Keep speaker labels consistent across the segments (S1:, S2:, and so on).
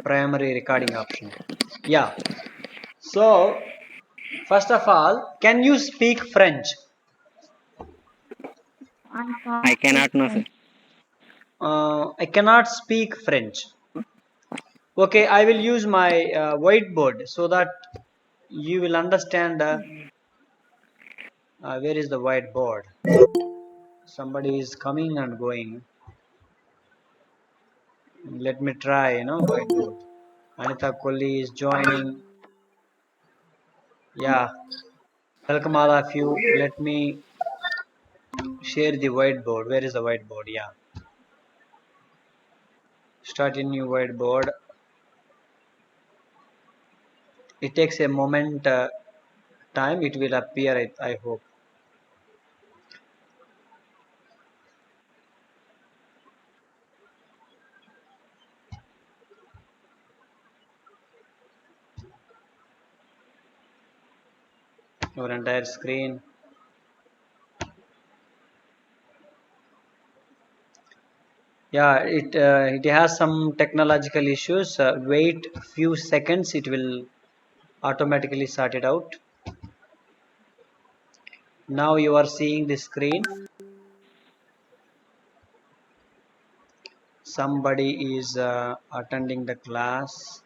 S1: primary recording option. Yeah. So first of all, can you speak French?
S2: I cannot know, sir.
S1: I cannot speak French. Okay, I will use my whiteboard so that you will understand. Where is the whiteboard? Somebody is coming and going. Let me try, whiteboard. Anita Kohli is joining. Yeah, welcome all of you. Let me share the whiteboard. Where is the whiteboard? Yeah, start a new whiteboard. It takes a moment time. It will appear. I hope. Your entire screen. Yeah, it has some technological issues. Wait few seconds. It will automatically sort it out. Now you are seeing the screen. Somebody is attending the class.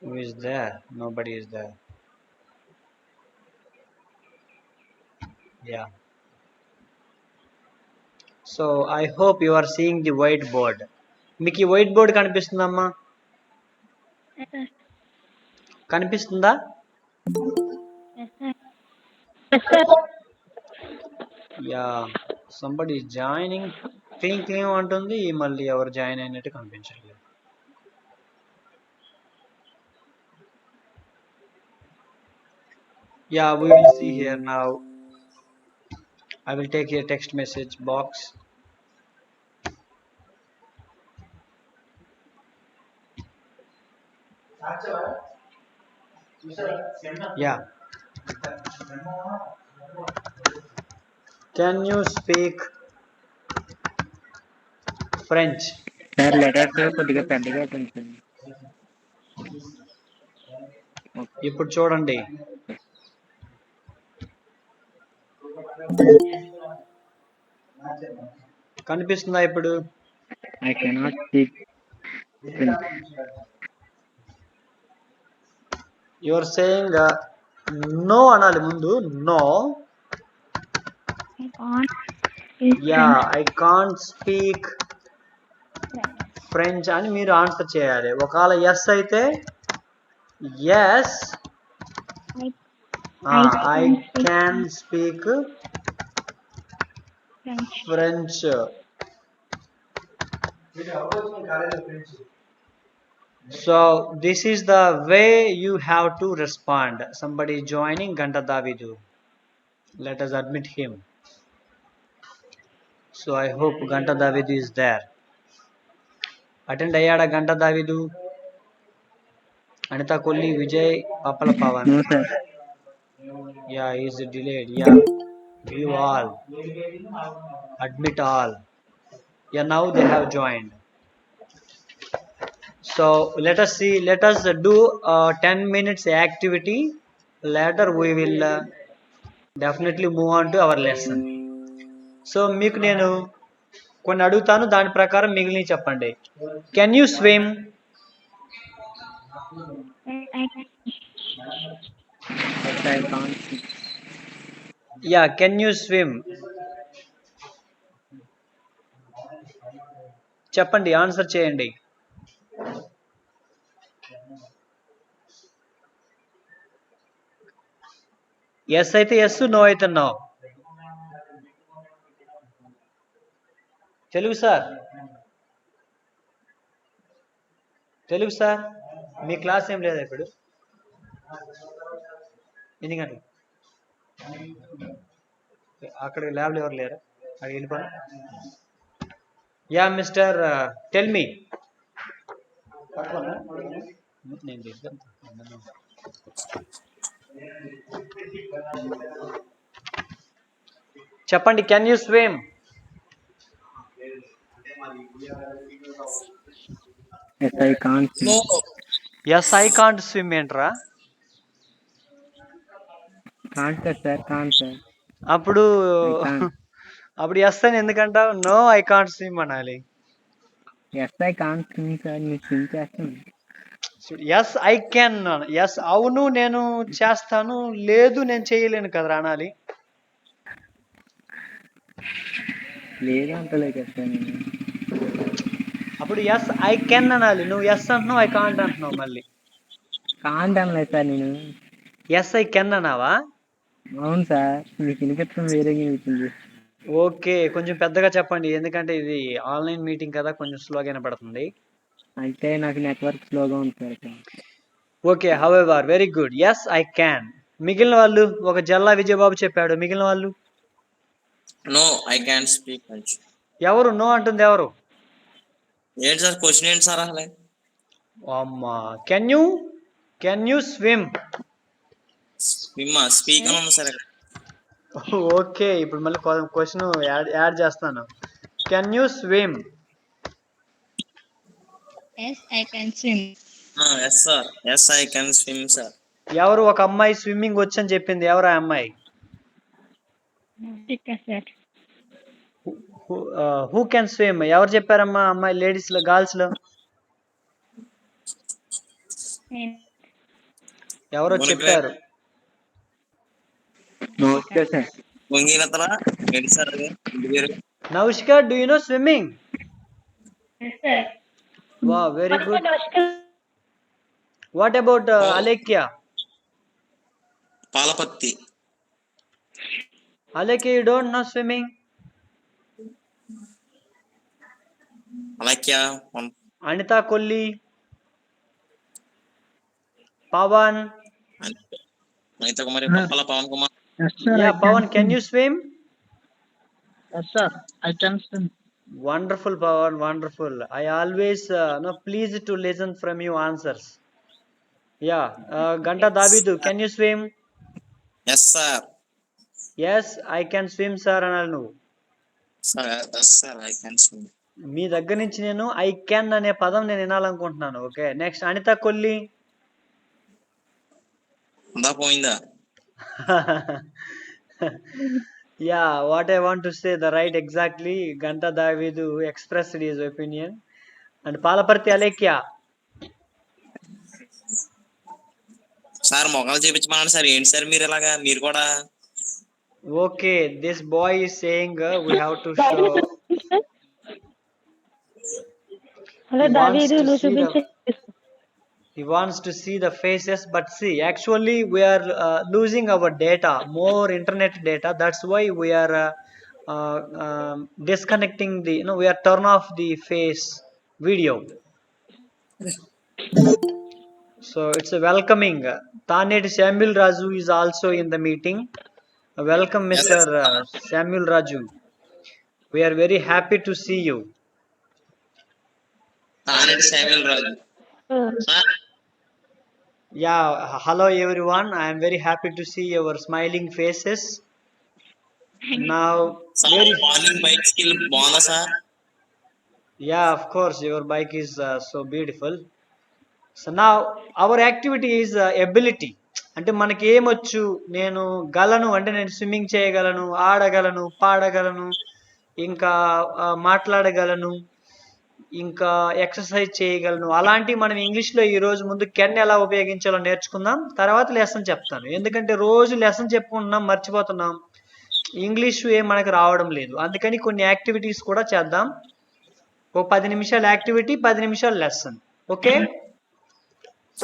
S1: Who is there? Nobody is there. Yeah. So I hope you are seeing the whiteboard. మీకు ఈ white board కనిపిస్తుందమ్మా? కనిపిస్తుందా? Yeah, somebody joining clean clean అంటుంది, మళ్ళీ ఎవరు join అయినట్టు కనిపించట్లేదు. Yeah, we will see here now. I will take a text message box. Yeah. Can you speak French?
S2: Sir, letters కొద్దిగా పెద్దగా కొంచెం.
S1: ఇప్పుడు చూడండి. కనిపిస్తుందా ఇప్పుడు?
S2: I cannot speak French.
S1: You are saying no అనాలి ముందు. No. Yeah, I can't speak French అని మీరు ఆన్సర్ చేయాలి. ఒకవేళ ఎస్ అయితే yes, I can speak French. So this is the way you have to respond. Somebody joining, Ganta Davidu. Let us admit him. So I hope Ganta Davidu is there. Attend అయ్యాడా గంట దావిదు? Anita Kohli, Vijay, Papala Pavan.
S2: No, sir.
S1: Yeah, he is delayed. Yeah, view all, admit all. Yeah, now they have joined. So let us see. Let us do 10 minutes activity. Later we will definitely move on to our lesson. So మీకు నేను కొన్ని అడుగుతాను, దాని ప్రకారం మిగిలిన చెప్పండి. Can you swim?
S2: But I can't speak.
S1: Yeah, can you swim? చెప్పండి, answer చేయండి. ఎస్ అయితే ఎస్, నో అయితే no. Telugu sir, Telugu sir, మీ క్లాస్ ఏం లేదా ఇప్పుడు? ఎన్ని గంటలు? అక్కడ ల్యాబ్లో ఎవరు లేరా? అక్కడ వెళ్ళిపోయి. Yeah mister, tell me. నేను చెప్తాను. చెప్పండి, can you swim?
S2: Yes, I can't
S3: No,
S2: swim.
S1: Yes I can't swim ఏంట్రా?
S2: Can't sir, can't sir.
S1: అప్పుడు
S2: I can't.
S1: అప్పుడు ఎస్ అని ఎందుకంటావు? నో ఐ కాంట్ స్విమ్ అనాలి.
S2: Yes, I can't swim sir. నేను swim చేస్తాను.
S1: ఎస్ ఐ కెన్, ఎస్ అవును నేను చేస్తాను, లేదు నేను చేయలేను కదరా అనాలి.
S2: లేదు అంటలే కదా నేను.
S1: అప్పుడు ఎస్ ఐ కెన్ అనాలి. నువ్వు ఎస్ అంటున్నావు, ఐ కాంట్ అంటున్నావు మళ్ళీ.
S2: కాంట్ అనలేదు సార్ నేను.
S1: ఎస్ ఐ కెన్ అనావా?
S2: అవును సార్, మీకు వినిపించడం వేరేగా వినిపించింది.
S1: ఓకే, కొంచెం పెద్దగా చెప్పండి, ఎందుకంటే ఇది ఆన్లైన్ మీటింగ్ కదా, కొంచెం స్లోగా వినపడుతుంది.
S2: అంటే నాకు నెట్వర్క్ స్లోగా ఉంది సార్ ఇక్కడ.
S1: Okay, however very good, yes I can. మిగిలిన వాళ్ళు, ఒక జల్లా విజయబాబు చెప్పాడు, మిగిలిన వాళ్ళు
S3: no, I can't speak French.
S1: ఎవరు నో అంటుంది? ఎవరు?
S3: ఏంటి సార్ క్వశ్చన్ ఏంటి సార్ అసలు?
S1: అమ్మా, కెన్ యూ స్విమ్?
S3: స్పీక్ అని ఉంది సార్ ఇక్కడ.
S1: ఓకే, ఇప్పుడు మళ్ళీ క్వశ్చన్ యాడ్ చేస్తాను. Can you swim?
S4: Yes, I can swim.
S3: Yes sir, yes I can swim sir.
S1: ఎవరు? ఒక అమ్మాయి స్విమ్మింగ్ వచ్చని చెప్పింది, ఎవరు ఆ అమ్మాయి?
S4: Tika sir.
S1: Who can swim? ఎవరు చెప్పారమ్మా అమ్మాయి? లేడీస్ లో, గర్ల్స్ లో
S4: And
S1: ఎవరో చెప్పారు.
S2: నమస్తే సార్.
S3: పొంగినతలా ఏంటి సార్ అది? ఇంటి పేరు
S1: Naushika, do you know swimming?
S4: yes, sir.
S1: Wow, very good. What about Alekhya?
S3: Palaparthi.
S1: Alekhya, you don't know swimming?
S3: అలాక్యా
S1: Anitha Kolli, Pavan.
S3: Anitha Kumari, Pappala Pavan Kumar.
S2: Yes, sir,
S1: yeah,
S2: I
S1: Pavan,
S2: can
S1: can
S2: swim.
S1: You swim?
S2: Yes, sir, I can swim.
S1: Wonderful, Pawan, wonderful. I always pleased to listen from you answers. Yeah, Ganta Davidu, can you swim?
S3: Yes sir,
S1: Yes, I can swim, sir అనాలి నువ్వు.
S3: Yes sir I can swim.
S1: మీ దగ్గర నుంచి నేను I can అనే పదం నేను వినాలనుకుంటున్నాను. Okay, next Anitha Kolli.
S3: అందా పోయిందా?
S1: Yeah, what I want to say, the right exactly. Ganta Davidu expressed his opinion. And Palaparti Alekhya.
S3: Sir మొక్కలు చేపించమన్నాడు సార్. ఏంటి సార్ మీరు ఇలాగా? మీరు కూడా
S1: Okay, this boy is saying we have to show.
S4: Hello,
S1: He wants
S4: David.
S1: to see the, he wants to see the faces, but see, actually we are losing our data, more internet data. That's why we are disconnecting the, we are turn off the face video. So it's a welcoming. Taneti Samuel Raju is also in the meeting. Welcome, Mr. Samuel Raju. We are very happy to see you.
S3: Taneti Samuel Raju sir.
S1: Yeah, hello everyone. I am very happy to see your smiling faces. Now,
S3: sir
S1: very,
S3: morning bike skill బాగుందా sir?
S1: yeah, of course, your bike is so beautiful. So now our activity is ability. అంటే మనకి ఏమొచ్చు? నేను గలను అంటే నేను swimming చేయగలను, ఆడగలను, పాడగలను, ఇంకా మాట్లాడగలను, ఇంకా ఎక్సర్సైజ్ చేయగలను. అలాంటివి మనం ఇంగ్లీష్లో ఈరోజు ముందు కెన్ ఎలా ఉపయోగించాలో నేర్చుకుందాం, తర్వాత లెసన్ చెప్తాను. ఎందుకంటే రోజు లెసన్ చెప్పుకుంటున్నాం, మర్చిపోతున్నాం, ఇంగ్లీషు ఏం మనకు రావడం లేదు. అందుకని కొన్ని యాక్టివిటీస్ కూడా చేద్దాం. ఒక 10 నిమిషాలు యాక్టివిటీ, 10 నిమిషాలు లెసన్. ఓకే,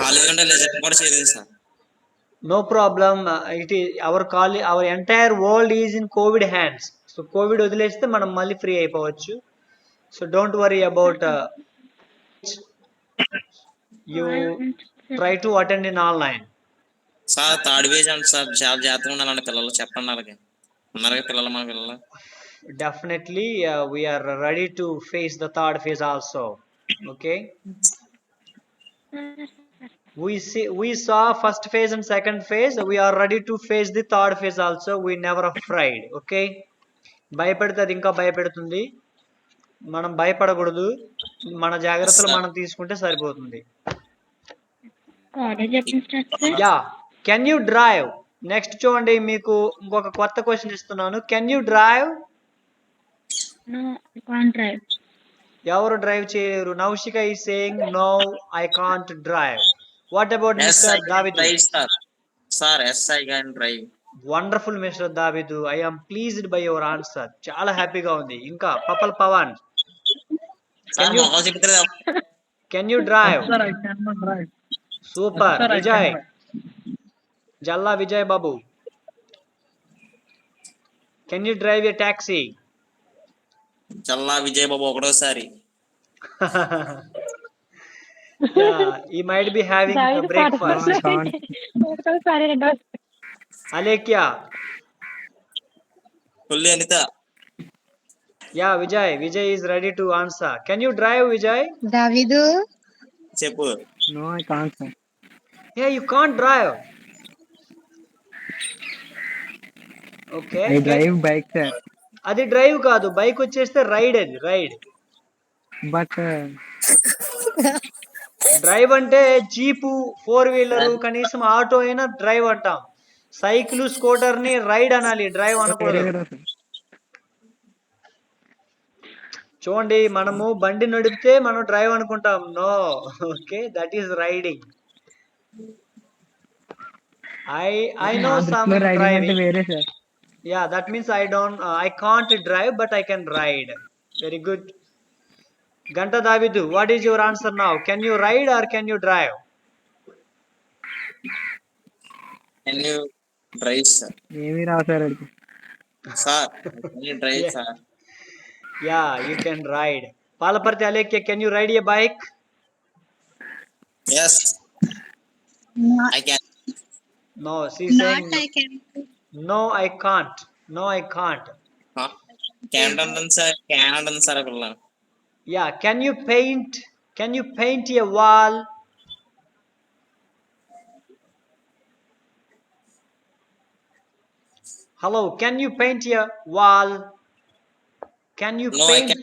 S3: కాలేదంటే నిజం కూడా చేయలేదు sir.
S1: no problem. It is our entire world is in COVID hands. So COVID వదిలేస్తే మనం మళ్ళీ ఫ్రీ అయిపోవచ్చు. So don't worry about you try to attend in online.
S3: Sir third wave అంటే sir చాలా జాగ్రత్తగా ఉండాలండి పిల్లలు. చెప్పండి అలాగే ఉన్నారుగా పిల్లలు, మన పిల్లలు.
S1: Definitely, we are ready to face the third phase also. Okay, we saw first phase and second phase. We are ready to face the third phase also. We never afraid. Okay, భయపెడితే అది ఇంకా భయపెడుతుంది. మనం భయపడకూడదు. మన జాగ్రత్తలు
S3: sir.
S1: మనం తీసుకుంటే సరిపోతుంది.
S4: College ఎప్పుడు start sir?
S1: Yeah, can you drive? Next చూడండి, మీకు ఇంకొక కొత్త క్వశ్చన్ ఇస్తున్నాను. Can you drive?
S4: No I can't drive.
S1: ఎవరు డ్రైవ్ చేయరు? Naushika is saying no I can't drive. What about
S3: Yes, I
S1: mister
S3: can
S1: David?
S3: drive, sir. Sir, yes, I can drive.
S1: Wonderful mister David, I am pleased by your answer. చాలా హ్యాపీగా ఉంది. ఇంకా పపల్ Pawan,
S3: Sir,
S1: you-
S3: మొహం చెప్తారు కదా.
S1: Can you drive?
S2: Sir, I cannot drive.
S1: Super.
S2: Sir, I
S1: Vijay,
S2: cannot.
S1: Challa Vijay Babu, can you drive a taxi?
S3: Challa Vijay Babu ఒకటోసారి.
S1: He might be having
S4: David
S1: breakfast.
S2: No, I can't.
S4: ఒకసారి రెండోసారి.
S1: Alekhya,
S3: Pulli Anitha.
S1: Yeah Vijay is ready to answer. Can you drive Vijay?
S5: David
S3: చెప్పు.
S2: No, I can't, sir.
S1: Yeah, you can't drive. Okay,
S2: I drive bike, sir.
S1: అది drive కాదు, bike వచ్చేస్తే ride. అది ride.
S2: But
S1: drive అంటే jeep, 4 wheeler, కనీసం auto అయినా drive అంటాం. Cycle, scooter ని రైడ్ అనాలి, డ్రైవ్ అనకూడదు. చూడండి, మనము బండి నడిపితే మనం డ్రైవ్ అనుకుంటాం. No, okay, that is riding. I know some
S2: riding అంటే
S1: డ్రైవింగ్.
S2: వేరే, సార్.
S1: Yeah, that means I can't drive but I can ride. Very good. Ganta Davidu, what is your answer now? Can you ride or can you drive?
S3: Can you drive, sir?
S2: ఏమీ రావు sir అడిగి.
S3: Sir, can you drive,
S1: Yeah.
S3: sir?
S1: Yeah, you can ride. Palaparthi Alekhya, can you ride a bike?
S3: Yes,
S4: No,
S3: I can.
S1: No, she's
S5: not
S1: saying
S5: I can.
S1: no, I can't. No, I can't.
S3: Huh? Can అంటుంది sir. Can అంటుంది sir పిల్ల.
S1: Yeah, can you paint? Can you paint a wall? Hello, can you paint a wall? Can you
S3: No, I
S1: paint?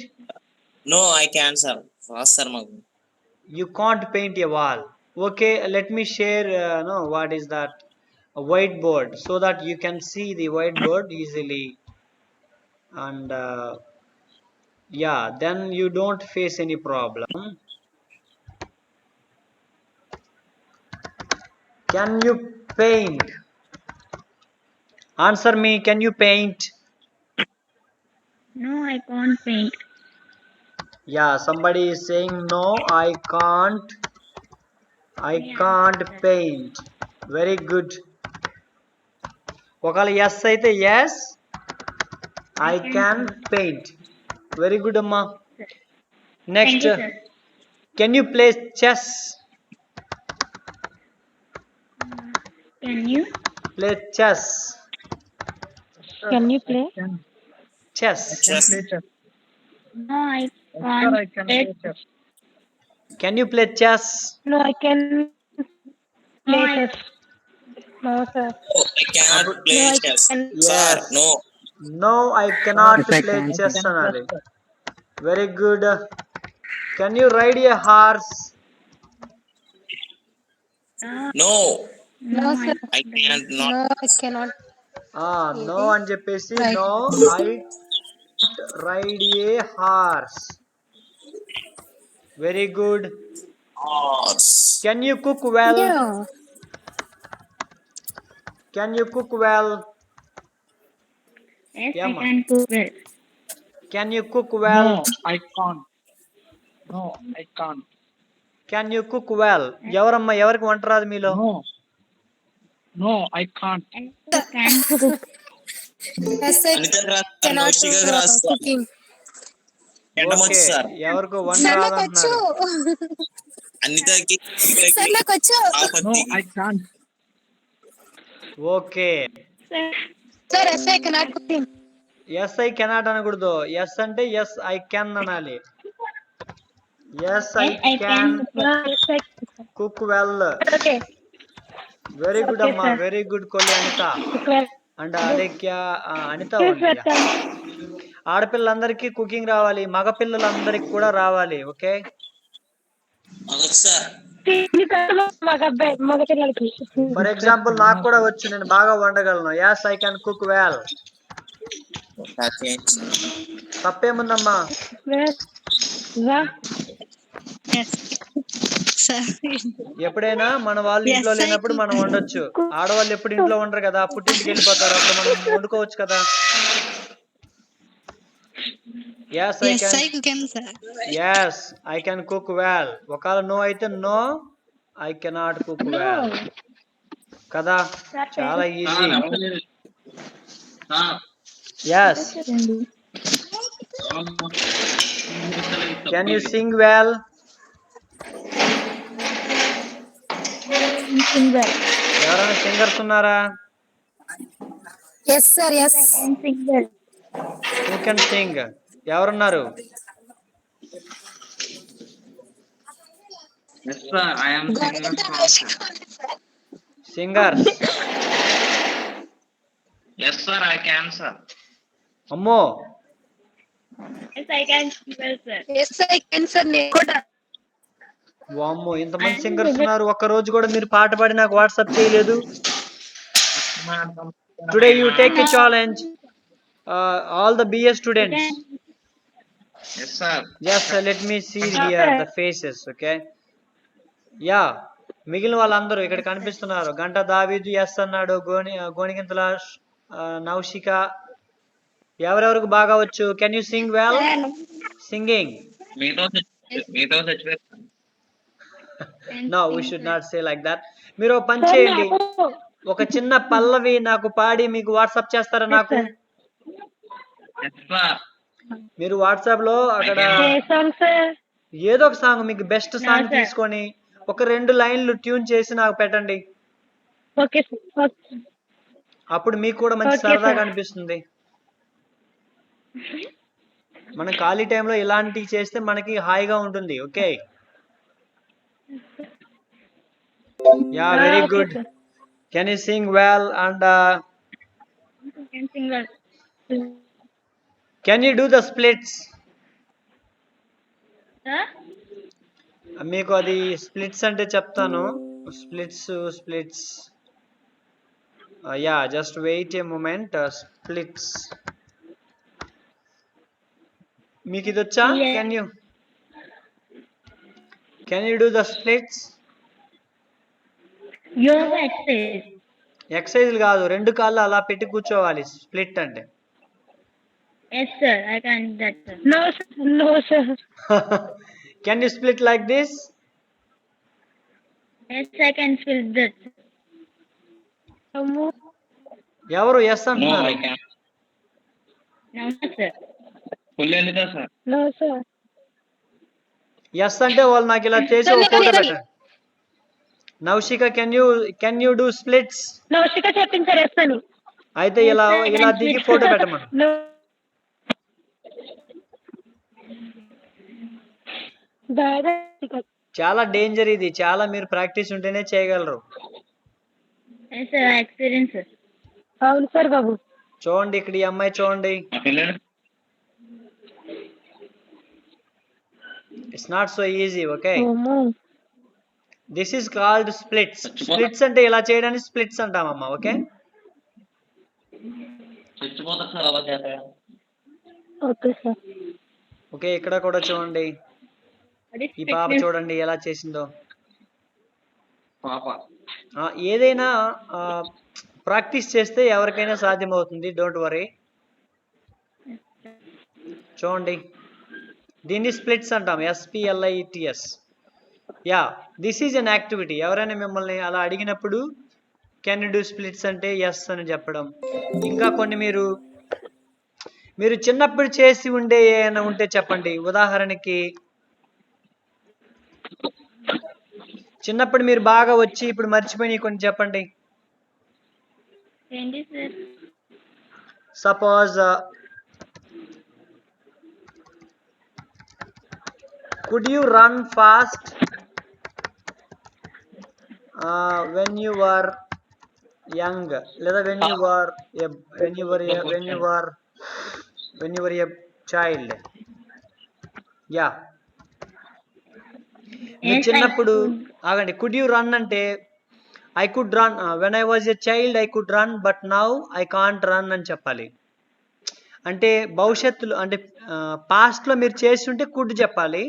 S3: No, I can, sir. Fast, sir, మాకు.
S1: You can't paint a wall. Okay, let me share. No, what is that? A whiteboard, so that you can see the whiteboard easily, and yeah, then you don't face any problem. Can you paint? Answer me. Can you paint?
S4: no, I can't paint.
S1: Yeah, somebody is saying no, I can't. I can't paint. Very good. ఒకవేళ yes అయితే yes, I can paint. Very good అమ్మా.
S4: Thank
S1: next,
S4: you, sir.
S1: Can you play chess?
S4: Can you?
S1: Play chess.
S4: Can you play?
S1: Chess.
S3: Yes.
S4: No, I
S2: Sir,
S4: can't
S2: I can
S4: play.
S2: play chess.
S1: Can you play chess?
S4: No, I can play chess. No, sir.
S3: Oh, I cannot play
S4: No, I
S3: chess.
S4: can.
S3: Sir,
S1: Yes.
S3: no.
S1: No, I cannot
S2: Yes, I
S1: play
S2: can.
S1: chess అనాలి. Very good. Can you ride a horse?
S3: No,
S5: No, sir.
S3: I can't not.
S5: No, I cannot.
S1: No అని చెప్పేసి
S5: Right.
S1: No I ride a horse. Very good.
S3: Horse.
S1: Can you cook well?
S5: Yeah.
S1: Can you cook well?
S4: Yes,
S1: Yeah,
S4: I
S1: ma.
S4: can cook well.
S1: Can you cook well?
S2: No, I can't. No, I can't.
S1: Can you cook well? ఎవరమ్మా, ఎవరికి వంట రాదు మీలో?
S2: No. No, I can't.
S4: I can cook.
S5: Yes, I
S3: అనితకు రాదు,
S5: cannot
S3: నౌషికకు రాదు, sir.
S5: cooking.
S3: ఎండమొచ్చు,
S1: okay,
S3: sir.
S1: ఎవరికో వంట
S5: సార్
S1: రాదు
S5: నాకు వచ్చు.
S1: అంటున్నారు.
S3: అనితకి
S5: సార్ నాకు వచ్చు.
S2: No,
S3: ఆపత్తి.
S2: I can't.
S1: Okay,
S4: Sir,
S5: sir yes I cannot cooking.
S1: Yes I cannot అనకూడదు. ఎస్ అంటే ఎస్ ఐ కెన్ అనాలి. Yes I
S4: yes, I
S1: can
S4: can. Yes, I can.
S1: Cook well.
S4: Okay.
S1: Very good
S4: Okay,
S1: అమ్మా,
S4: sir.
S1: Very good Kolli Anitha.
S4: Cook well.
S1: And Alekhya, Anitha
S4: Yes,
S1: ఉంది.
S4: sir.
S1: ఆడపిల్లలందరికీ cooking రావాలి, మగ పిల్లలందరికీ కూడా రావాలి. ఓకే,
S3: వచ్చు సార్.
S4: మగ పిల్లలకి
S1: ఫర్ ఎగ్జాంపుల్ నాకు కూడా వచ్చు, నేను బాగా వండగలను. Yes I can cook well.
S3: ఒకసారి చేయండి సార్.
S1: తప్పేముందమ్మా? ఎప్పుడైనా మన వాళ్ళు ఇంట్లో లేనప్పుడు మనం వండొచ్చు. ఆడవాళ్ళు ఎప్పుడు ఇంట్లో ఉండరు కదా, పుట్టింటికి వెళ్ళిపోతారు, అప్పుడు మనం వండుకోవచ్చు కదా. Yes, I can. Yes, I can cook well. ఒకవేళ నో అయితే no, I cannot cook well. కదా, చాలా easy. Yes. Can you sing well? ఎవరైనా సింగర్స్ ఉన్నారా?
S5: Yes, sir. Yes.
S1: Who can sing? ఎవరున్నారు?
S3: Yes sir, I am
S1: singers.
S3: Yes sir, I can sir.
S1: అమ్మో,
S5: Yes, I can, sir. నేను కూడా.
S1: వామ్మో, ఇంతమంది సింగర్స్ ఉన్నారు, ఒక్క రోజు కూడా మీరు పాట పాడి నాకు వాట్సాప్ చేయలేదు. Today you take a challenge, all the BS students.
S3: Yes sir.
S1: Just let me see here the faces, okay? Yeah, మిగిలిన వాళ్ళందరూ ఇక్కడ కనిపిస్తున్నారు. గంట దావీదు ఎస్ అన్నాడు, గోనిగింతల నౌషిక. ఎవరెవరికి బాగా వచ్చు? Can you sing well? Singing.
S3: మీతో చచ్చిపోయారు.
S1: No, we should not say like that. మీరు ఒక పని చేయండి, ఒక చిన్న పల్లవి నాకు పాడి మీకు వాట్సాప్ చేస్తారా? నాకు
S3: Yes sir.
S1: మీరు వాట్సాప్ లో అక్కడ ఏదో ఒక సాంగ్, మీకు బెస్ట్ సాంగ్ తీసుకొని ఒక 2 లైన్లు ట్యూన్ చేసి నాకు పెట్టండి. అప్పుడు మీకు కూడా మంచి సరదాగా అనిపిస్తుంది. మనం ఖాళీ టైంలో ఇలాంటివి చేస్తే మనకి హాయిగా ఉంటుంది. Okay, yeah, very good. Can you sing well and can you do the splits? మీకు అది స్ప్లిట్స్ అంటే చెప్తాను. స్ప్లిట్స్ యా, జస్ట్ వెయిట్ ఏ మూమెంట్. స్ప్లిట్స్ మీకు ఇది వచ్చా? Can you do the splits? Exercise కాదు, 2 కాళ్ళు అలా పెట్టి కూర్చోవాలి. స్ప్లిట్ అంటే
S5: Yes, sir. I can do that, sir.
S4: No, sir.
S1: Can you split like this?
S5: Yes, I can spell that.
S1: ఎవరు ఎస్
S3: No,
S1: అంటున్నారు?
S3: I can.
S5: No, sir.
S3: Full ఎందుకా సార్?
S4: No, sir.
S1: ఎస్ అంటే వాళ్ళు నాకు ఇలా చేసి ఒక ఫోటో పెట్టండి. Naushika, can you do splits?
S4: Naushika చెప్పించారు ఎస్ అని.
S1: అయితే ఇలా దిగి ఫోటో పెట్టమను. చాలా డేంజర్ ఇది, చాలా మీరు ప్రాక్టీస్ ఉంటేనే చేయగలరు.
S5: Yes, sir. I experience, sir.
S4: అవును సార్ బాబు.
S1: చూడండి ఇక్కడ ఈ అమ్మాయి చూడండి.
S3: మా పిల్లలు
S1: it's not so easy. Okay, this is called splits. Splits అంటే ఇలా చేయడానికి స్ప్లిట్స్ అంటామమ్మా. ఓకే,
S3: చచ్చిపోతారు సార్ అలా చేస్తే.
S4: Okay sir.
S1: ఓకే, ఇక్కడ కూడా చూడండి, ఈ పాప చూడండి ఎలా చేసిందో.
S3: పాప
S1: ఏదైనా ప్రాక్టీస్ చేస్తే ఎవరికైనా సాధ్యమవుతుంది. Don't worry. చూడండి, దీన్ని స్ప్లిట్స్ అంటాం, SPLITS. Yeah, this is an activity. ఎవరైనా మిమ్మల్ని అలా అడిగినప్పుడు కెన్ యూ డూ స్ప్లిట్స్ అంటే ఎస్ అని చెప్పడం. ఇంకా కొన్ని మీరు చిన్నప్పుడు చేసి ఉండే ఏమైనా ఉంటే చెప్పండి. ఉదాహరణకి చిన్నప్పుడు మీరు బాగా వచ్చి ఇప్పుడు మర్చిపోయి కొన్ని చెప్పండి.
S5: ఏంటి sir?
S1: Suppose could you run fast when you were young, లేదా when you were when you were a child. Yeah మీరు
S5: Yes, I
S1: చిన్నప్పుడు
S5: could.
S1: ఆగండి. కుడ్ యూ రన్ అంటే I could run when I was a child I could run but now I can't run అని చెప్పాలి. అంటే భవిష్యత్తులో అంటే పాస్ట్లో మీరు చేస్తుంటే కుడ్ చెప్పాలి,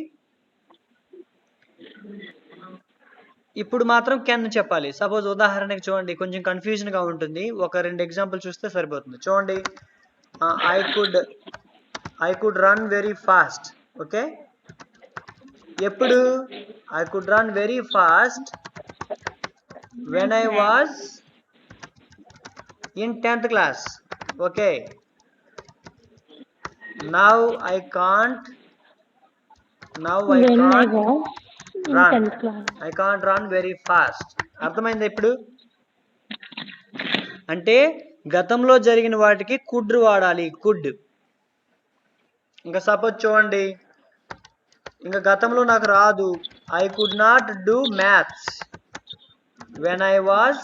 S1: ఇప్పుడు మాత్రం కెన్ చెప్పాలి. సపోజ్ ఉదాహరణకి చూడండి, కొంచెం కన్ఫ్యూజన్గా ఉంటుంది, ఒక 2 ఎగ్జాంపుల్ చూస్తే సరిపోతుంది. చూడండి, I could run very fast. Okay, ఎప్పుడు I could run very fast when I was in 10th class. Okay, now I can't
S4: When I was in
S1: run.
S4: 10th class.
S1: I can't run very fast. అర్థమైందా ఇప్పుడు? అంటే గతంలో జరిగిన వాటికి could వాడాలి, could. ఇంకా suppose చూడండి, ఇంకా గతంలో నాకు రాదు, I could not do maths when I was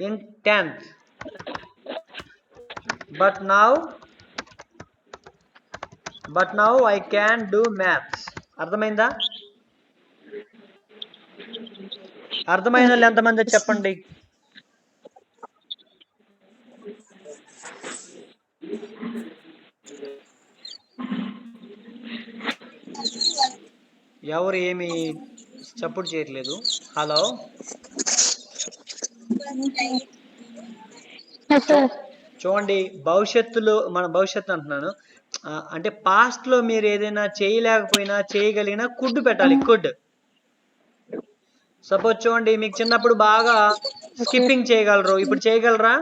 S1: in 10th, but now I can do maths. అర్థమైందా? అర్థమైన వాళ్ళు ఎంతమంది చెప్పండి. ఎవరు ఏమి సపోర్ట్ చేయట్లేదు. Hello,
S4: Yes, sir.
S1: చూడండి, మన భవిష్యత్తు అంటున్నాను, అంటే పాస్ట్ లో మీరు ఏదైనా చేయలేకపోయినా చేయగలిగినా కుడ్ పెట్టాలి, కుడ్. సపోజ్ చూడండి, మీకు చిన్నప్పుడు బాగా స్కిప్పింగ్ చేయగలరు, ఇప్పుడు చేయగలరా?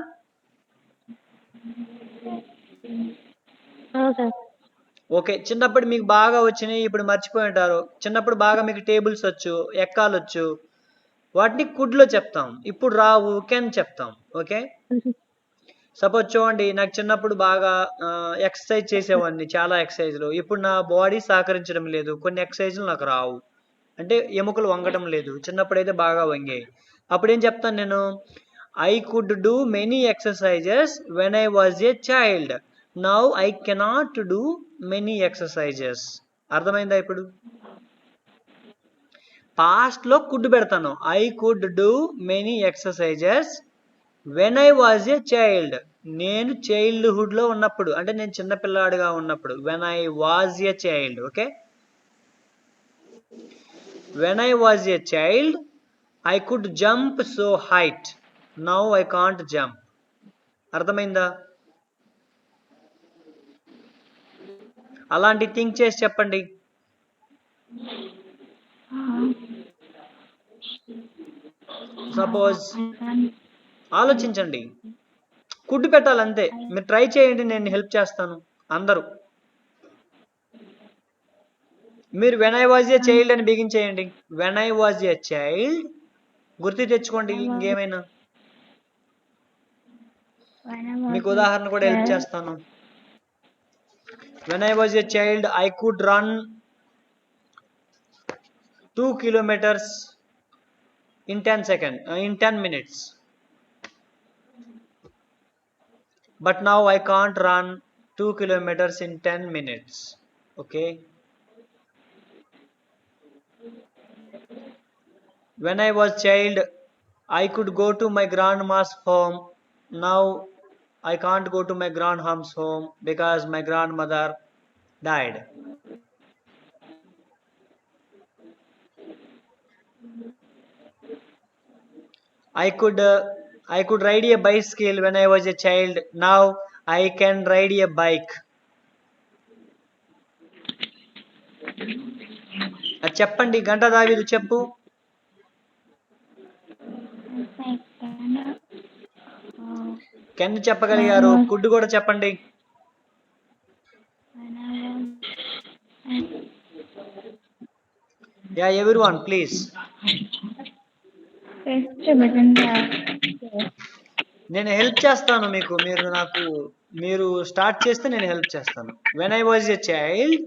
S4: No, sir.
S1: ఓకే, చిన్నప్పుడు మీకు బాగా వచ్చినాయి, ఇప్పుడు మర్చిపోయి ఉంటారు. చిన్నప్పుడు బాగా మీకు టేబుల్స్ వచ్చు, ఎక్కాలొచ్చు, వాటిని కుడ్లో చెప్తాం. ఇప్పుడు రావు, కెన్ చెప్తాం. ఓకే, సపోజ్ చూడండి, నాకు చిన్నప్పుడు బాగా ఎక్సర్సైజ్ చేసేవాడిని, చాలా ఎక్సర్సైజ్లు. ఇప్పుడు నా బాడీ సహకరించడం లేదు, కొన్ని ఎక్సర్సైజ్లు నాకు రావు, అంటే ఎముకలు వంగడం లేదు. చిన్నప్పుడు అయితే బాగా వంగాయి. అప్పుడు ఏం చెప్తాను నేను? I could do many exercises when I was a child, now I cannot do many exercises. అర్థమైందా ఇప్పుడు? పాస్ట్ లో కుడ్ పెడతాను, I could do many exercises when I was a child, నేను చైల్డ్హుడ్ లో ఉన్నప్పుడు, అంటే నేను చిన్నపిల్లాడిగా ఉన్నప్పుడు. When I was a child. Okay, when I was a child I could jump so height, now I can't jump. అర్థమైందా? అలాంటి think చేసి చెప్పండి. సపోజ్ ఆలోచించండి, కుడ్ పెట్టాలంతే. మీరు ట్రై చేయండి, నేను హెల్ప్ చేస్తాను. అందరూ మీరు when I was a child అని బిగించేయండి. When I was a child గుర్తు తెచ్చుకోండి. ఇంకేమైనా మీకు ఉదాహరణ కూడా హెల్ప్ చేస్తాను. When I was a child I could run 2 kilometers in 10 minutes. But now I can't run 2 kilometers in 10 minutes. Okay. When I was child, I could go to my grandma's home. Now I can't go to my grandma's home because my grandmother died. I could ride a bicycle when I was a child. Now I can ride a bike. చెప్పండి, గంట దావీదు చెప్పు. Can చెప్పగలిగారు, could కూడా చెప్పండి. Yeah everyone please. నేను help చేస్తాను మీకు, మీరు స్టార్ట్ చేస్తే నేను హెల్ప్ చేస్తాను. When I was a child,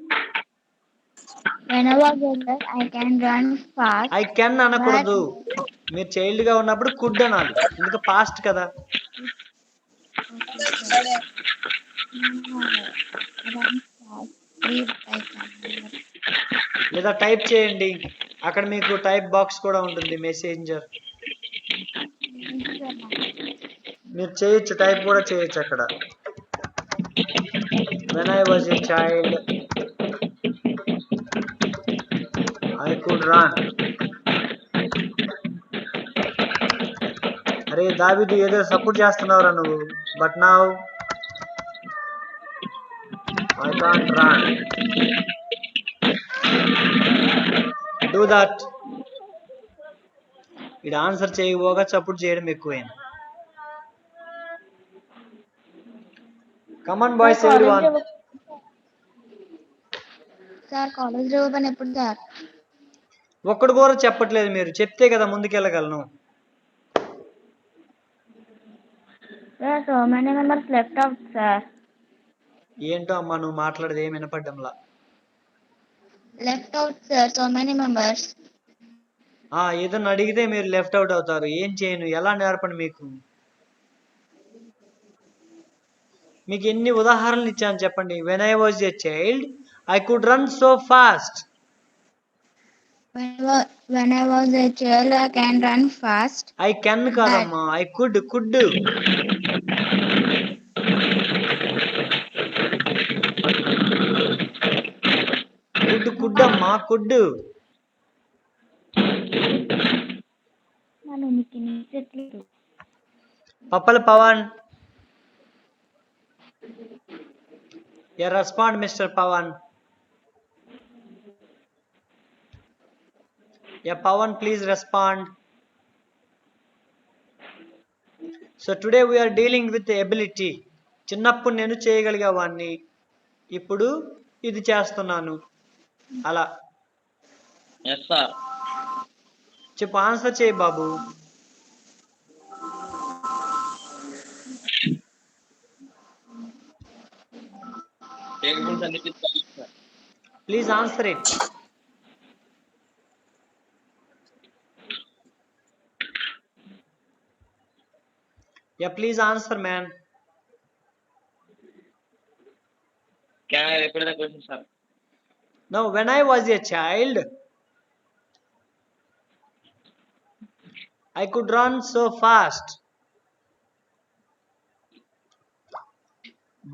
S5: When I was younger, I can run fast.
S1: I can అనకూడదు. మీరు చైల్డ్ గా ఉన్నప్పుడు కుడ్ అనాలి, ఎందుకు పాస్ట్ కదా.
S5: run fast. Read I cannot.
S1: లేదా టైప్ చేయండి, అక్కడ మీకు టైప్ బాక్స్ కూడా ఉంటుంది మెసెంజర్, మీరు చేయొచ్చు, టైప్ కూడా చేయొచ్చు అక్కడ. When I was a child, I could run. అరే దావిదు ఏదో సపోర్ట్ చేస్తున్నావురా నువ్వు. But now I can't run. Do that. ఇది ఆన్సర్ చేయబోగా సపోర్ట్ చేయడం ఎక్కువైంది. Come on boys everyone.
S5: Sir college open ఎప్పుడు సార్?
S1: ఒక్కడు కూడా చెప్పట్లేదు, మీరు చెప్తే కదా ముందుకెళ్ళగలను.
S5: Sir so many members left out sir.
S1: ఏంటో అమ్మా నువ్వు మాట్లాడేది ఏమి వినపడ్డంలా.
S5: Left out sir, so many members.
S1: ఏదన్నా అడిగితే మీరు లెఫ్ట్ అవుట్ అవుతారు. ఏం చేయను, ఎలా నేర్పండి మీకు? మీకు ఎన్ని ఉదాహరణలు ఇచ్చాను చెప్పండి. When I was a child I could run so fast.
S5: When I was a child, I can run fast.
S1: I can కాదమ్మా, ఐ కుడ్. కుడ్ కుడ్ అమ్మా, could. Pappala Pawan, respond mister Pawan. Pawan, please respond. So today we are dealing with the ability. చిన్నప్పుడు నేను చేయగలిగేవాడిని, ఇప్పుడు ఇది చేస్తున్నాను అలా.
S3: Yes sir.
S1: చెప్పు, answer చేయి బాబు. Please answer it. Please answer, man.
S3: Can I repeat the question, sir?
S1: Now, when I was a child, I could run so fast.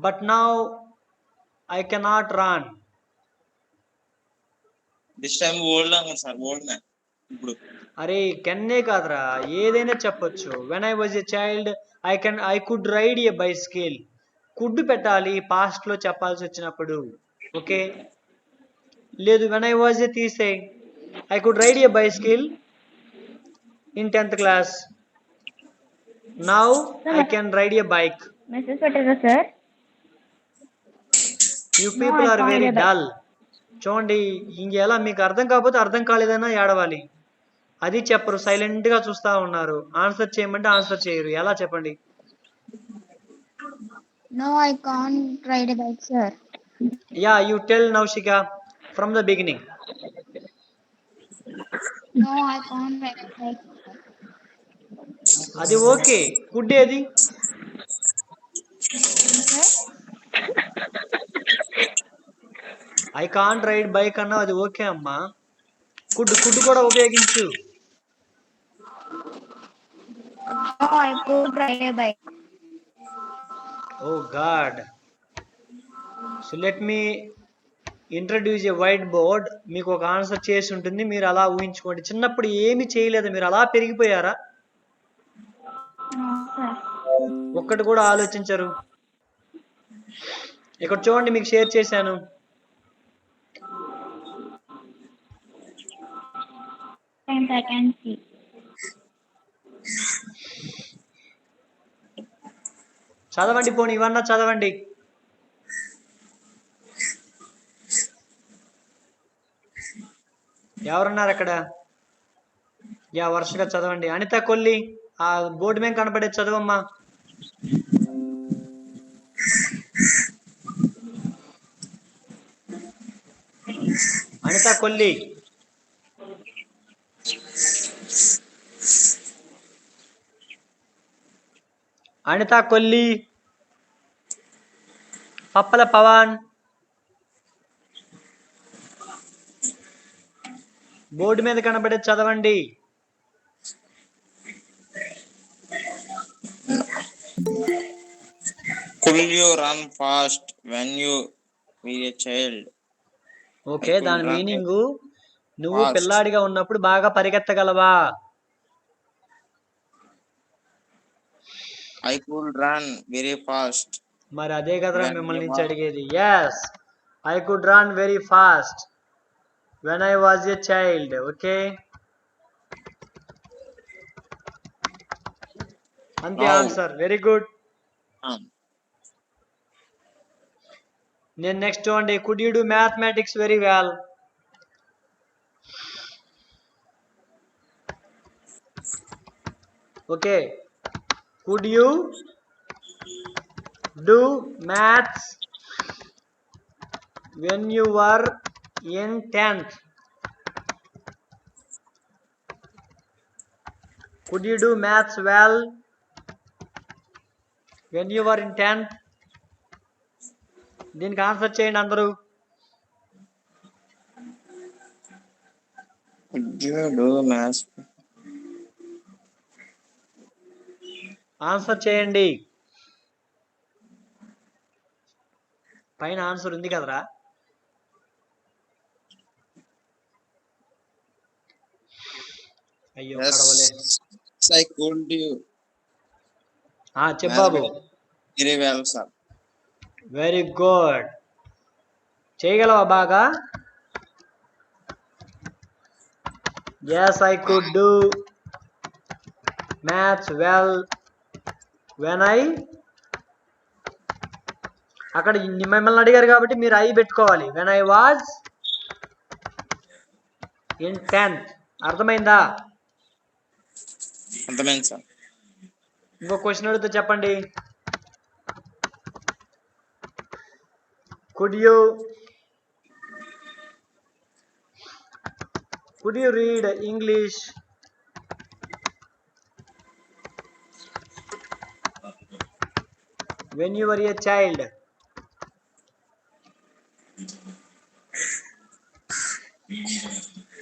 S1: But now, I cannot run.
S3: This time old lang sir, old man. ఇప్పుడు
S1: అరే కెన్నే కాదురా, ఏదైనా చెప్పొచ్చు. When I was a child I could ride a bicycle. Could పెట్టాలి past లో చెప్పాల్సి వచ్చినప్పుడు, okay? లేదు, వెన్ ఐ వాజ్ ఏ తీసే I could ride a bicycle in 10th class. Now I can ride a bike.
S5: Message పెట్టారా sir?
S1: You people are very dull. చూడండి, ఇంకెలా మీకు అర్థం కాకపోతే అర్థం కాలేదన్నా ఏడవాలి, అది చెప్పరు, సైలెంట్ గా చూస్తా ఉన్నారు. ఆన్సర్ చేయమంటే ఆన్సర్ చేయరు, ఎలా చెప్పండి?
S5: No, I can't ride a bike, sir.
S1: Yeah, you tell Naushika from the beginning.
S5: No, I can't ride a bike.
S1: అది ఓకే. కుడ్ ఏది? ఐ కాంట్ రైడ్ బైక్ అన్నా అది ఓకే అమ్మా. కుడ్ కూడా ఉపయోగించు.
S5: No, I could ride a bike.
S1: Oh God. So let me introduce A white board. మీకు ఒక answer చేసి ఉంటుంది, మీరు అలా ఊహించుకోండి. చిన్నప్పుడు ఏమి చేయలేదు, మీరు అలా పెరిగిపోయారా? ఒక్కటి కూడా ఆలోచించరు. ఇక్కడ చూడండి, మీకు షేర్ చేశాను.
S5: I can see.
S1: చదవండి, పోనీ ఇవన్నా చదవండి. ఎవరున్నారు అక్కడ? వరుసగా చదవండి. అనిత కొల్లి, ఆ బోర్డు మీద కనపడే చదవమ్మా. అనిత కొల్లి. అనిత కొల్లి. పప్పల పవన్ బోర్డు మీద కనబడే చదవండి.
S3: Could you run fast when you were a child?
S1: Okay,
S3: could
S1: దాని
S3: run
S1: మీనింగ్ నువ్వు
S3: fast.
S1: పిల్లాడిగా ఉన్నప్పుడు బాగా పరిగెత్తగలవా?
S3: I could run very fast
S1: మరి అదే కదరా
S3: when
S1: మిమ్మల్ని
S3: you
S1: నుంచి
S3: were
S1: అడిగేది. Yes, I could run very fast when I was a child. Okay, అంతే
S3: now.
S1: Answer. Very good.
S3: Um,
S1: నేను నెక్స్ట్ అండి. Could you do mathematics very well? Okay, could you do maths when you were in 10th? Could you do maths well when you were in 10th? దీనికి answer చేయండి అందరూ.
S3: could you do math?
S1: Answer చేయండి. పైన answer ఉంది కదరా. అయ్యో కడవలే.
S3: Yes, I could do
S1: చెప్పాబు.
S3: mathematics very well, sir.
S1: Very good. చేయగలవా బాగా? Yes, I could do maths well when I. అక్కడ మిమ్మల్ని అడిగారు కాబట్టి మీరు ఐ పెట్టుకోవాలి. When I was in 10th. అర్థమైందా?
S3: అర్థమైంది సార్.
S1: ఇంకో క్వశ్చన్ అడిగితే చెప్పండి. Could you read English when you were a child?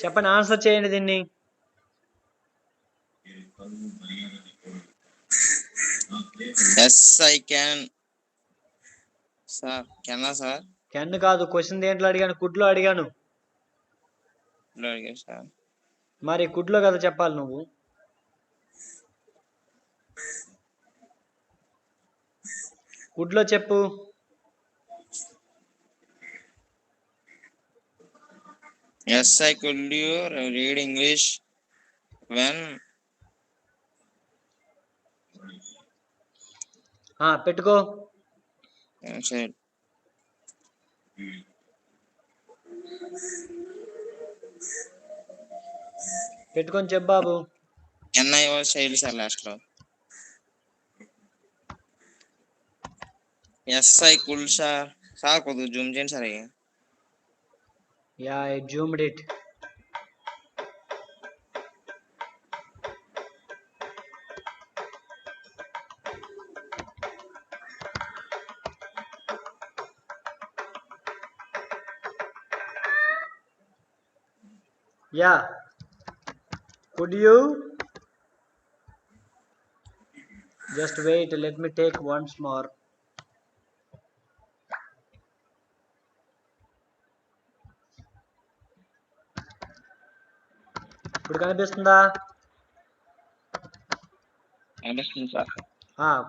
S1: చెప్పండి, ఆన్సర్ చేయండి దీన్ని.
S3: Yes I can sir. కెనా sir?
S1: Can కాదు, క్వశ్చన్ దేంట్లో అడిగాను? కుడ్లో అడిగాను.
S3: అడిగా సార్.
S1: మరి కుడ్లో కదా చెప్పాలి నువ్వు. కుడ్లో చెప్పు.
S3: Yes I could you read English when.
S1: పెట్టుకో.
S3: said
S1: పెట్టుకొని చెప్పు బాబు.
S3: And I was child sir last లో. Yes I could sir. Sir కొద్దిగా జూమ్ చేయండి sir.
S1: Yeah, I zoomed it. Yeah, could you just wait, let me take once more. ఇప్పుడు కనిపిస్తుందా?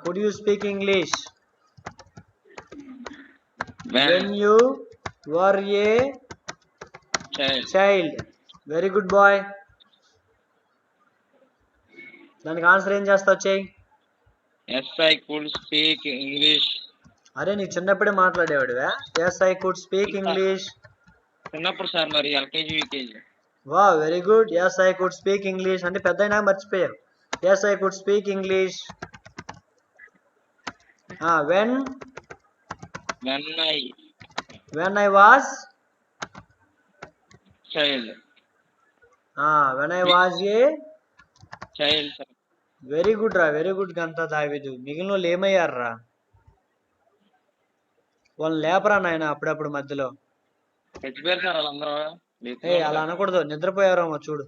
S1: Could you speak English when you were a child? Very good boy. దానికి answer ఏం చేస్తావు? చెయ్యి.
S3: Yes I could speak English.
S1: అరే, నీ చిన్నప్పుడే మాట్లాడేవాడువా? Yes I could speak English.
S3: చిన్నప్పుడు సార్, మరి LKG UKG.
S1: Wow, very good. Yes I could speak English అంటే పెద్ద అయినా మర్చిపోయారు. Yes I could speak English when I was
S3: child.
S1: When I was a
S3: child.
S1: Very good రా, very good. Ganta David. మిగిలిన వాళ్ళు ఏమయ్యారు రా? వాళ్ళని లేపరా నాయన అప్పుడప్పుడు మధ్యలో.
S3: చచ్చిపోయారు సార్ వాళ్ళందరూ.
S1: అలా అనకూడదు, నిద్రపోయారేమో చూడు.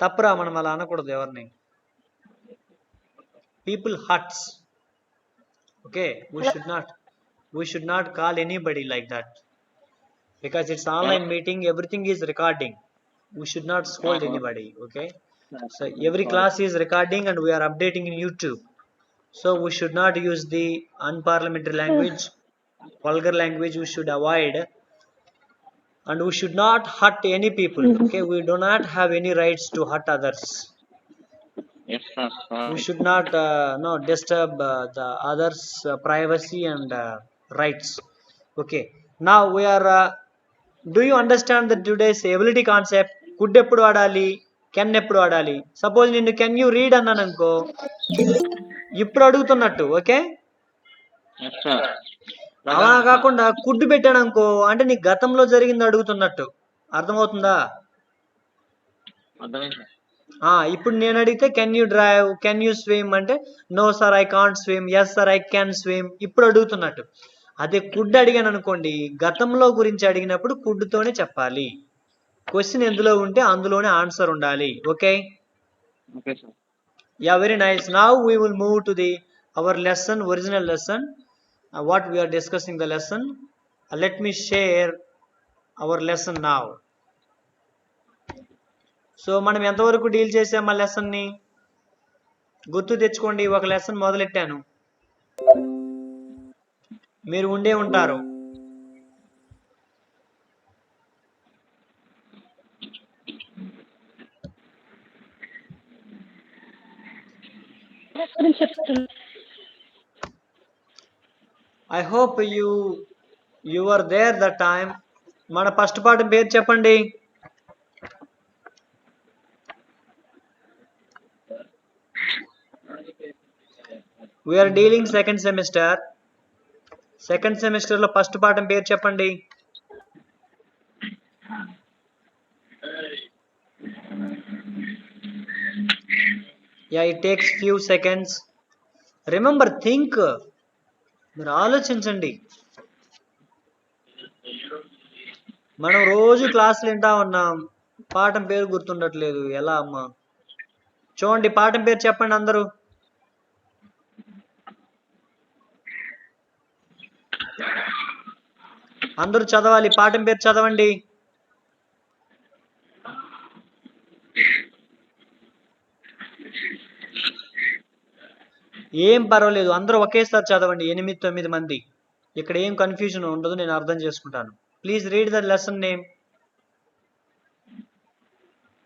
S1: తప్పురా, మనం అలా అనకూడదు ఎవరిని. People hurts. Okay, we should not call anybody like that because it's online meeting, everything is recording. We should not scold anybody. Okay, so every class is recording and we are updating in YouTube, so we should not use the unparliamentary language, vulgar language we should avoid, and we should not hurt any people. Okay, we do not have any rights to hurt others. We should not disturb the others privacy and rights. Okay, now we are do you understand the today's ability concept? Could eppudu vaadali, can eppudu vaadali. Suppose ninnu can you read annanu anko, ఇప్పుడు అడుగుతున్నట్టు. Okay, అలా కాకుండా could పెట్టాను అనుకో అంటే నీ గతంలో జరిగింది అడుగుతున్నట్టు. అర్థమవుతుందా? ఇప్పుడు నేను అడిగితే can you drive, can you swim అంటే no sir I can't swim, yes sir I can swim, ఇప్పుడు అడుగుతున్నట్టు. అదే కుడ్ అడిగాను అనుకోండి, గతంలో గురించి అడిగినప్పుడు కుడ్తోనే చెప్పాలి. క్వశ్చన్ ఎందులో ఉంటే అందులోనే ఆన్సర్ ఉండాలి. Okay, yeah, very nice. Now we will move to the our lesson, original lesson. What we are discussing the lesson. Let me share our lesson now. So మనం ఎంతవరకు డీల్ చేసాం ఆ లెసన్ని గుర్తు తెచ్చుకోండి. ఒక లెసన్ మొదలెట్టాను, మీరు ఉండే ఉంటారు. I hope you are there the time. మన ఫస్ట్ పాఠం పేరు చెప్పండి. We are dealing second semester. Second semester లో ఫస్ట్ పాఠం పేరు చెప్పండి. Yeah, it takes few seconds. Remember, think. మీరు ఆలోచించండి. మనం రోజు క్లాసులు వింటా ఉన్నాం, పాఠం పేరు గుర్తుండట్లేదు, ఎలా అమ్మా? చూడండి, పాఠం పేరు చెప్పండి అందరూ. అందరూ చదవాలి, పాఠం పేరు చదవండి. ఏం పర్వాలేదు, అందరూ ఒకేసారి చదవండి. 8-9 మంది. ఇక్కడ ఏం కన్ఫ్యూజన్ ఉండదు, నేను అర్థం చేసుకుంటాను. Please read the lesson name.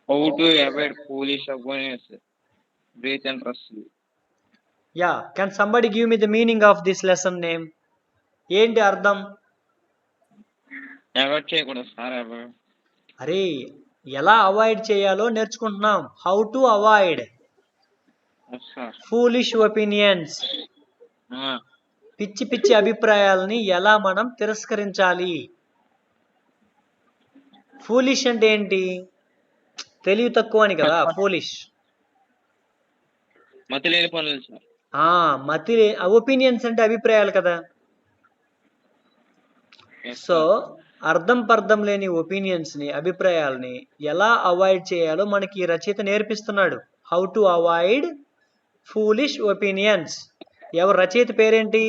S6: How to avoid foolish opinions, breathe and trust.
S1: Yeah, can somebody give me the meaning of this lesson name? ఏంటి అర్థం?
S6: అవాయిడ్ చేయకూడదు సార్.
S1: అరే, ఎలా అవాయిడ్ చేయాలో నేర్చుకుంటున్నాం. How to avoid foolish opinions, పిచ్చి పిచ్చి అభిప్రాయాలని ఎలా మనం తిరస్కరించాలి. ఫూలిష్ అంటే ఏంటి? తెలివి తక్కువ అని కదా ఫూలిష్.
S6: మతి లేని పనులు సార్.
S1: మతి ఒపీనియన్స్ అంటే అభిప్రాయాలు కదా. సో అర్థం పర్థం లేని ఒపీనియన్స్ ని, అభిప్రాయాలని ఎలా అవాయిడ్ చేయాలో మనకి రచయిత నేర్పిస్తున్నాడు. How to avoid foolish opinions. ఎవరు రచయిత పేరేంటి?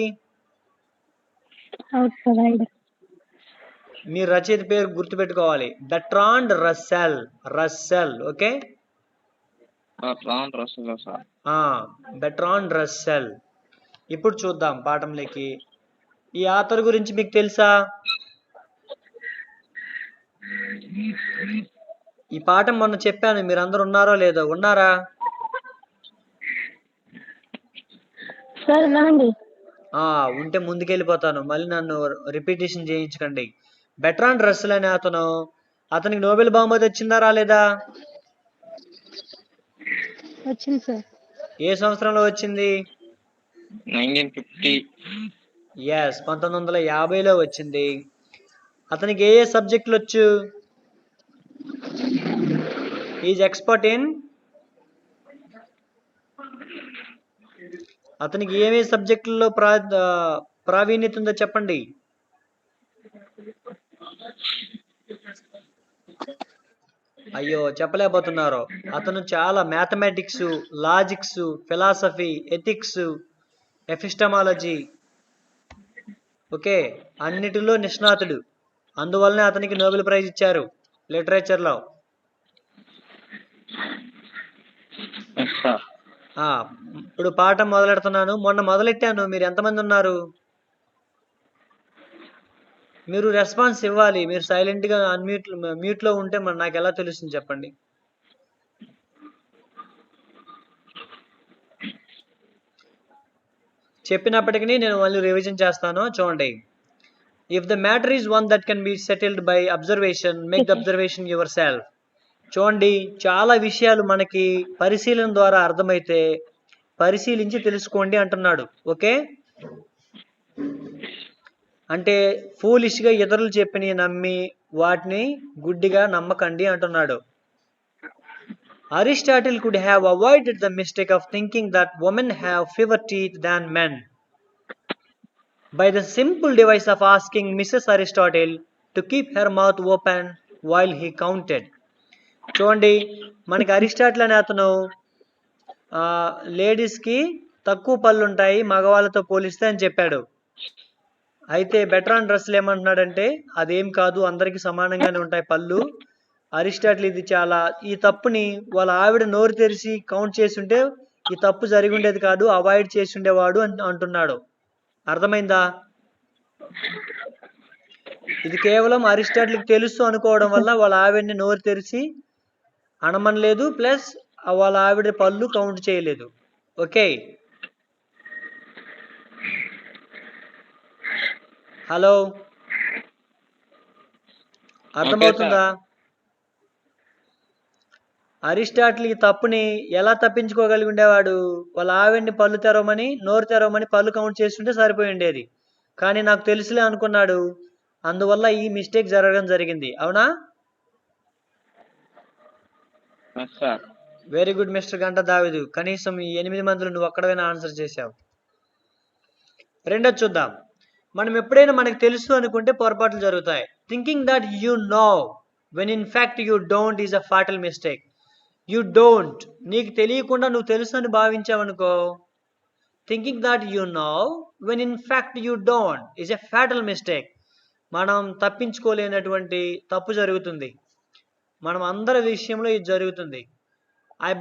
S1: మీరు రచయిత పేరు గుర్తుపెట్టుకోవాలి, Bertrand Russell. Russell. Okay, Bertrand Russell. ఇప్పుడు చూద్దాం పాఠంలోకి. ఈ ఆథర్ గురించి మీకు తెలుసా? ఈ పాఠం మొన్న చెప్పాను, మీరు అందరు ఉన్నారో లేదో? ఉన్నారా? ఉంటే ముందుకెళ్ళిపోతాను, మళ్ళీ నన్ను రిపీటేషన్ చేయించకండి. బెర్ట్రాండ్ రస్సెల్ అనే అతనికి నోబెల్ బహుమతి వచ్చిందా రాలేదా?
S4: వచ్చింది సార్.
S1: ఏ సంవత్సరంలో వచ్చింది?
S6: 1950.
S1: ఎస్, 1950లో వచ్చింది. అతనికి ఏ సబ్జెక్టులు వచ్చు? ఈజ్ ఎక్స్పర్ట్ ఇన్, అతనికి ఏమే సబ్జెక్టుల్లో ప్రావీణ్యత ఉందో చెప్పండి. అయ్యో చెప్పలేకపోతున్నారు. అతను చాలా mathematics, logics, philosophy, ethics, epistemology, okay, అన్నిటిలో నిష్ణాతుడు. అందువల్లనే అతనికి నోబెల్ ప్రైజ్ ఇచ్చారు లిటరేచర్లో.
S6: Yes, sir.
S1: ఇప్పుడు పాఠం మొదలెడుతున్నాను. మొన్న మొదలెట్టాను, మీరు ఎంతమంది ఉన్నారు? మీరు రెస్పాన్స్ ఇవ్వాలి. మీరు సైలెంట్గా మ్యూట్లో ఉంటే మరి నాకు ఎలా తెలుస్తుంది చెప్పండి. చెప్పినప్పటికీ నేను మళ్ళీ రివిజన్ చేస్తాను, చూడండి. If the matter is one that can be settled by observation, make the observation your self. చూడండి, చాలా విషయాలు మనకి పరిశీలన ద్వారా అర్థమైతే పరిశీలించి తెలుసుకోండి అంటున్నాడు. ఓకే, అంటే ఫూలిష్గా ఇతరులు చెప్పినవి నమ్మి వాటిని గుడ్డిగా నమ్మకండి అంటున్నాడు. Aristotle could have avoided the mistake of thinking that women have fewer teeth than men by the simple device of asking Mrs. Aristotle to keep her mouth open while he counted. చూడండి, మనకి Aristotle అనే అతను లేడీస్కి తక్కువ పళ్ళు ఉంటాయి మగవాళ్ళతో పోలిస్తే అని చెప్పాడు. అయితే బెట్రాన్ రస్సెల్ ఏమంటున్నాడంటే అదేం కాదు, అందరికీ సమానంగానే ఉంటాయి పళ్ళు. అరిస్టాటిల్ ఈ తప్పుని వాళ్ళ ఆవిడ నోరు తెరిచి కౌంట్ చేసి ఉంటే ఈ తప్పు జరిగి ఉండేది కాదు, అవాయిడ్ చేసి ఉండేవాడు అని అంటున్నాడు. అర్థమైందా? ఇది కేవలం అరిస్టాటిల్కి తెలుసు అనుకోవడం వల్ల వాళ్ళ ఆవిడని నోరు తెరిచి అనమనలేదు, ప్లస్ వాళ్ళ ఆవిడ పళ్ళు కౌంట్ చేయలేదు. ఓకే, హలో, అర్థమవుతుందా? అరిస్టాటిల్ ఈ తప్పుని ఎలా తప్పించుకోగలిగి ఉండేవాడు? వాళ్ళ ఆవిడ్ని పళ్ళు తెరవమని, నోరు తెరవమని పళ్ళు కౌంట్ చేస్తుంటే సరిపోయి ఉండేది. కానీ నాకు తెలుసులే అనుకున్నాడు, అందువల్ల ఈ మిస్టేక్ జరగడం జరిగింది. అవునా? వెరీ గుడ్ మిస్టర్ గంట దావిదు. కనీసం ఈ 8 మందిలో నువ్వు ఒక్కడైనా ఆన్సర్ చేశావు. రెండోది చూద్దాం. మనం ఎప్పుడైనా మనకు తెలుసు అనుకుంటే పొరపాట్లు జరుగుతాయి. Thinking that you know when in fact you don't is a fatal mistake. You don't, నీకు తెలియకుండా నువ్వు తెలుసు అని భావించావనుకో, thinking that you know when in fact you don't is a fatal mistake. మనం తప్పించుకోలేనటువంటి తప్పు జరుగుతుంది. మనం అందరి విషయంలో ఇది జరుగుతుంది. I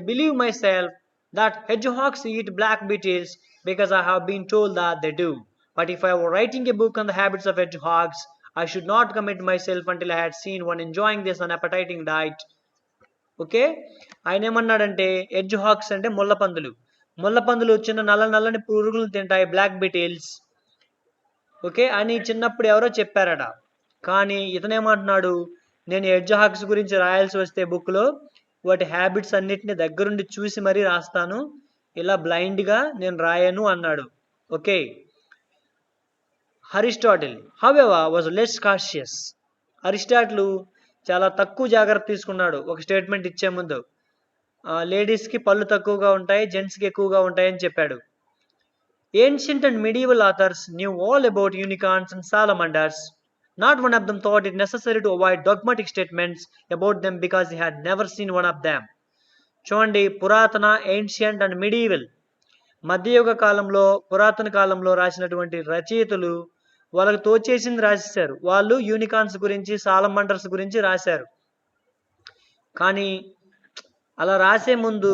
S1: believe myself that hedgehogs eat black beetles because I have been told that they do. But if I were writing a book on the habits of hedgehogs, I should not commit myself until I had seen one enjoying this unappetizing diet. Okay, ఆయన ఏమన్నాడంటే hedgehogs అంటే ముళ్ళపందులు చిన్న నల్లని పురుగులు తింటాయి, black beetles. Okay అని చిన్నప్పుడు ఎవరో చెప్పారట. కానీ ఇతనేమంటున్నాడు, నేను hedgehogs గురించి రాయాల్సి వస్తే బుక్లో వాటి హ్యాబిట్స్ అన్నిటిని దగ్గరుండి చూసి మరీ రాస్తాను, ఇలా బ్లైండ్గా నేను రాయను అన్నాడు. Okay, Aristotle however was less cautious. Aristotle చాలా తక్కువ జాగ్రత్త తీసుకున్నాడు. ఒక స్టేట్మెంట్ ఇచ్చే ముందు లేడీస్కి పళ్ళు తక్కువగా ఉంటాయి, జెంట్స్కి ఎక్కువగా ఉంటాయని చెప్పాడు. Ancient and medieval authors knew all about unicorns and salamanders. Not one of them thought it necessary to avoid dogmatic statements about them because they had never seen one of them. చూడండి, పురాతన, ancient and medieval, మధ్యయుగ కాలంలో, పురాతన కాలంలో రాసినటువంటి రచయితలు వాళ్ళకి తోచేసింది రాసేశారు. వాళ్ళు యూనికార్న్స్ గురించి, సాలమండర్స్ గురించి రాశారు. కానీ అలా రాసే ముందు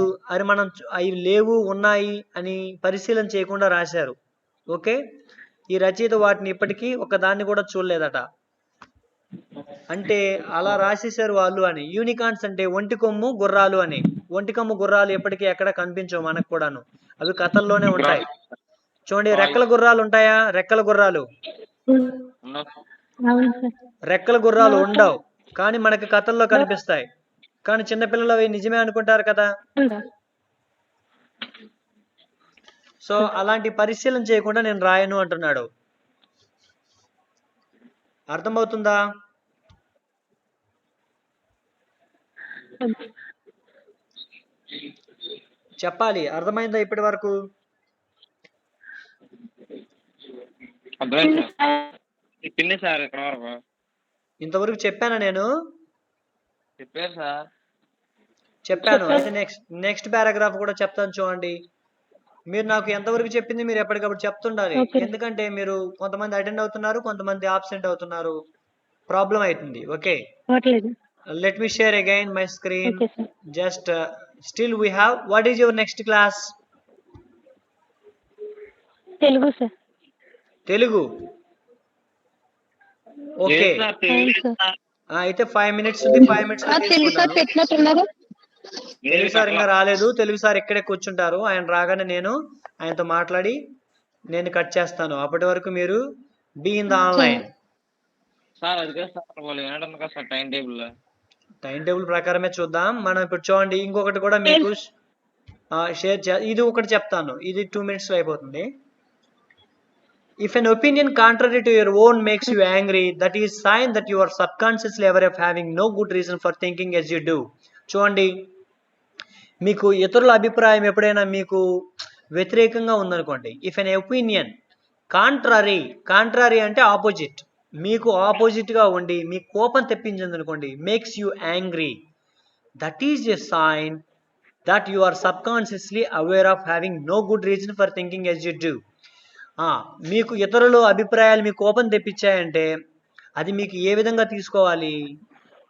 S1: మనం అవి లేవు ఉన్నాయి అని పరిశీలన చేయకుండా రాశారు. ఓకే, ఈ రచయిత వాటిని ఇప్పటికీ ఒకదాన్ని కూడా చూడలేదట. అంటే అలా రాసేశారు వాళ్ళు అని. యూనికార్న్స్ అంటే ఒంటి కొమ్ము గుర్రాలు అని. ఒంటి కొమ్ము గుర్రాలు ఎప్పటికీ ఎక్కడ కనిపించవు మనకు కూడాను, అవి కథల్లోనే ఉంటాయి. చూడండి, రెక్కల గుర్రాలు ఉంటాయా? రెక్కల గుర్రాలు ఉండవు, కానీ మనకి కథల్లో కనిపిస్తాయి. కానీ చిన్నపిల్లలు అవి నిజమే అనుకుంటారు కదా. సో అలాంటి పరిశీలన చేయకుండా నేను రాయను అంటున్నాడు. అర్థమవుతుందా? చెప్పాలి. అర్థమైందా ఇప్పటి వరకు?
S6: అర్థమైంది సార్. చెప్పింది సార్ ఇక్కడ వరకు
S1: ఇంతవరకు చెప్పానా నేను?
S6: చెప్పారు సార్.
S1: చెప్పాను. అయితే నెక్స్ట్ పారాగ్రాఫ్ కూడా చెప్తాను చూడండి. మీరు నాకు ఎంతవరకు చెప్పింది మీరు ఎప్పటికప్పుడు చెప్తుండాలి.
S4: Okay.
S1: ఎందుకంటే మీరు కొంతమంది అటెండ్ అవుతున్నారు, కొంతమంది ఆబ్సెంట్ అవుతున్నారు. ప్రాబ్లం అవుతుంది. ఓకే,
S4: అవ్వట్లేదు.
S1: let me share again my screen.
S4: Okay sir.
S1: Just still we have, what is your next class?
S4: Telugu sir.
S1: Telugu. Okay,
S6: లేదు సార్, తెలియదు సార్.
S1: అయితే 5 minutes ఉంది, 5 minutes లో
S5: తెలుగు సార్
S1: తీసుకుంటాను.
S5: పెట్టినట్టున్నారు.
S1: తెలుగు సార్ ఇంకా రాలేదు. తెలుగు సార్ ఇక్కడే కూర్చుంటారు. ఆయన రాగానే నేను ఆయనతో మాట్లాడి నేను కట్ చేస్తాను. అప్పటి వరకు మీరు be in the online.
S6: Sir అది కదా సార్, వాళ్ళు వినడం కదా sir time table.
S1: Time table ప్రకారమే చూద్దాం. మనం ఇప్పుడు చూడండి, ఇంకొకటి కూడా మీకు షేర్ ఇది ఒకటి చెప్తాను. ఇది 2 minutes లో అయిపోతుంది. If an opinion contrary to your own makes you angry, that is sign that you are subconsciously aware of having no good reason for thinking as you do. చూడండి, మీకు ఇతరుల అభిప్రాయం ఎప్పుడైనా మీకు వ్యతిరేకంగా ఉందనుకోండి. ఇఫ్ ఎన్ ఒపీనియన్ కాంట్రారీ అంటే opposite, మీకు ఆపోజిట్గా ఉండి మీకు కోపం తెప్పించింది అనుకోండి, makes you angry, that is a sign that you are subconsciously aware of having no good reason for thinking as you do. మీకు ఇతరుల అభిప్రాయాలు మీకు కోపం తెప్పించాయంటే అది మీకు ఏ విధంగా తీసుకోవాలి?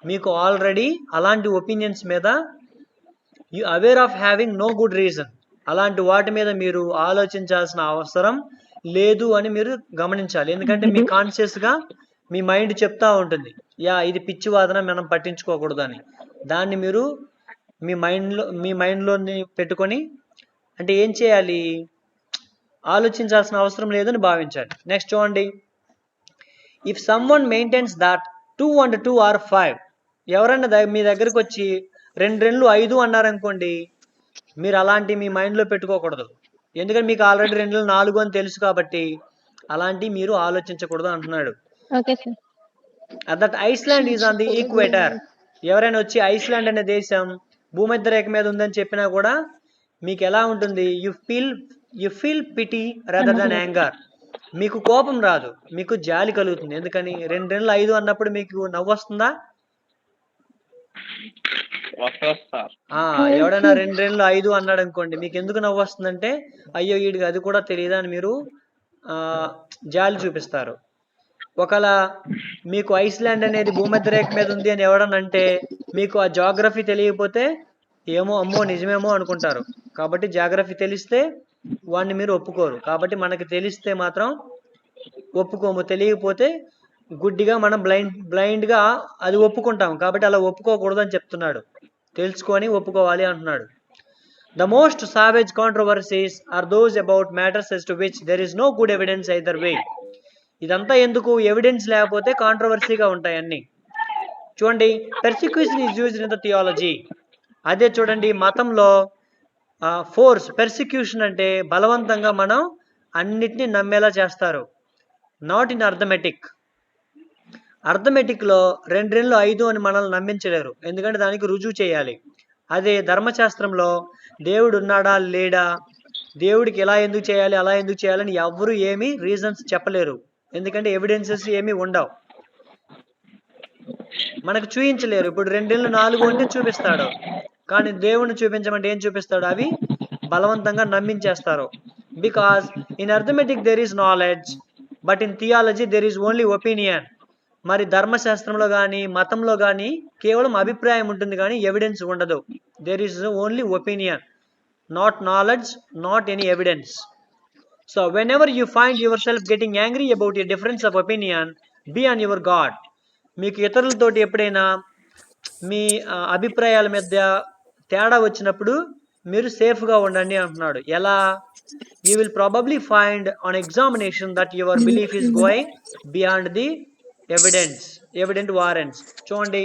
S1: మీకు ఆల్రెడీ అలాంటి ఒపీనియన్స్ మీద you aware of having no good reason, అలాంటి వాటి మీద మీరు ఆలోచించాల్సిన అవసరం లేదు అని మీరు గమనించాలి. ఎందుకంటే మీ కాన్షియస్గా మీ మైండ్ చెప్తా ఉంటుంది, ఇది పిచ్చి వాదన, మనం పట్టించుకోకూడదు అని. దాన్ని మీరు మీ మైండ్లోని పెట్టుకొని అంటే ఏం చేయాలి? ఆలోచించాల్సిన అవసరం లేదని భావించాలి. నెక్స్ట్ చూడండి, if someone maintains that 2 and 2 are 5, ఎవరైనా మీ దగ్గరకు వచ్చి 2 2 5 అన్నారనుకోండి, మీరు అలాంటి మీ మైండ్లో పెట్టుకోకూడదు. ఎందుకంటే మీకు ఆల్రెడీ 2 4 అని తెలుసు కాబట్టి అలాంటి మీరు ఆలోచించకూడదు అంటున్నాడు.
S5: Okay sir.
S1: That Iceland is on the equator, ఎవరైనా వచ్చి ఐస్లాండ్ అనే దేశం భూమధ్య రేఖ మీద ఉందని చెప్పినా కూడా మీకు ఎలా ఉంటుంది? You feel pity rather than anger, మీకు కోపం రాదు, మీకు జాలి కలుగుతుంది. ఎందుకని? 2 2 5 అన్నప్పుడు మీకు నవ్వు వస్తుందా?
S6: వస్తుంది సార్.
S1: ఎవడైనా 2 2 5 అన్నాడు అనుకోండి, మీకు ఎందుకు నవ్వు వస్తుందంటే అయ్యో వీడికి అది కూడా తెలియదా అని మీరు జాలి చూపిస్తారు. ఒకవేళ మీకు ఐస్లాండ్ అనేది భూమధ్య రేఖ మీద ఉంది అని ఎవడనంటే మీకు ఆ జాగ్రఫీ తెలియకపోతే ఏమో అమ్మో నిజమేమో అనుకుంటారు. కాబట్టి జాగ్రఫీ తెలిస్తే వాడిని మీరు ఒప్పుకోరు. కాబట్టి మనకి తెలిస్తే మాత్రం ఒప్పుకోము, తెలియకపోతే గుడ్డిగా మనం బ్లైండ్గా అది ఒప్పుకుంటాం. కాబట్టి అలా ఒప్పుకోకూడదు అని చెప్తున్నాడు. తెలుసుకొని ఒప్పుకోవాలి అంటున్నాడు. The most savage controversies are those about matters as to which there is no good evidence either way. ఇదంతా ఎందుకు? ఎవిడెన్స్ లేకపోతే కాంట్రవర్సీగా ఉంటాయి అన్ని. చూడండి, persecution is used in the theology. అదే చూడండి, మతంలో ఫోర్స్, పెర్సిక్యూషన్ అంటే బలవంతంగా మనం అన్నిటినీ నమ్మేలా చేస్తారు. Not in arithmetic. అర్థమెటిక్లో 2 2 5 అని మనల్ని నమ్మించలేరు, ఎందుకంటే దానికి రుజువు చేయాలి. అదే ధర్మశాస్త్రంలో దేవుడు ఉన్నాడా లేడా, దేవుడికి ఎలా ఎందుకు చేయాలి అలా ఎందుకు చేయాలని ఎవరు ఏమీ రీజన్స్ చెప్పలేరు, ఎందుకంటే ఎవిడెన్సెస్ ఏమీ ఉండవు, మనకు చూపించలేరు. ఇప్పుడు 2 4 అంటే చూపిస్తాడు, కానీ దేవుడిని చూపించమంటే ఏం చూపిస్తాడు? అవి బలవంతంగా నమ్మించేస్తారు. Because in arithmetic there is knowledge, but in theology there is only opinion. మరి ధర్మశాస్త్రంలో కానీ మతంలో కానీ కేవలం అభిప్రాయం ఉంటుంది కానీ ఎవిడెన్స్ ఉండదు. There is only opinion, not knowledge, not any evidence. So whenever you find yourself getting angry about a difference of opinion, be on your guard. మీకు ఇతరులతోటి ఎప్పుడైనా మీ అభిప్రాయాల మధ్య తేడా వచ్చినప్పుడు మీరు సేఫ్గా ఉండండి అంటున్నాడు. ఎలా? You will probably find on examination that your belief is going beyond the evident warrants. చూడండి,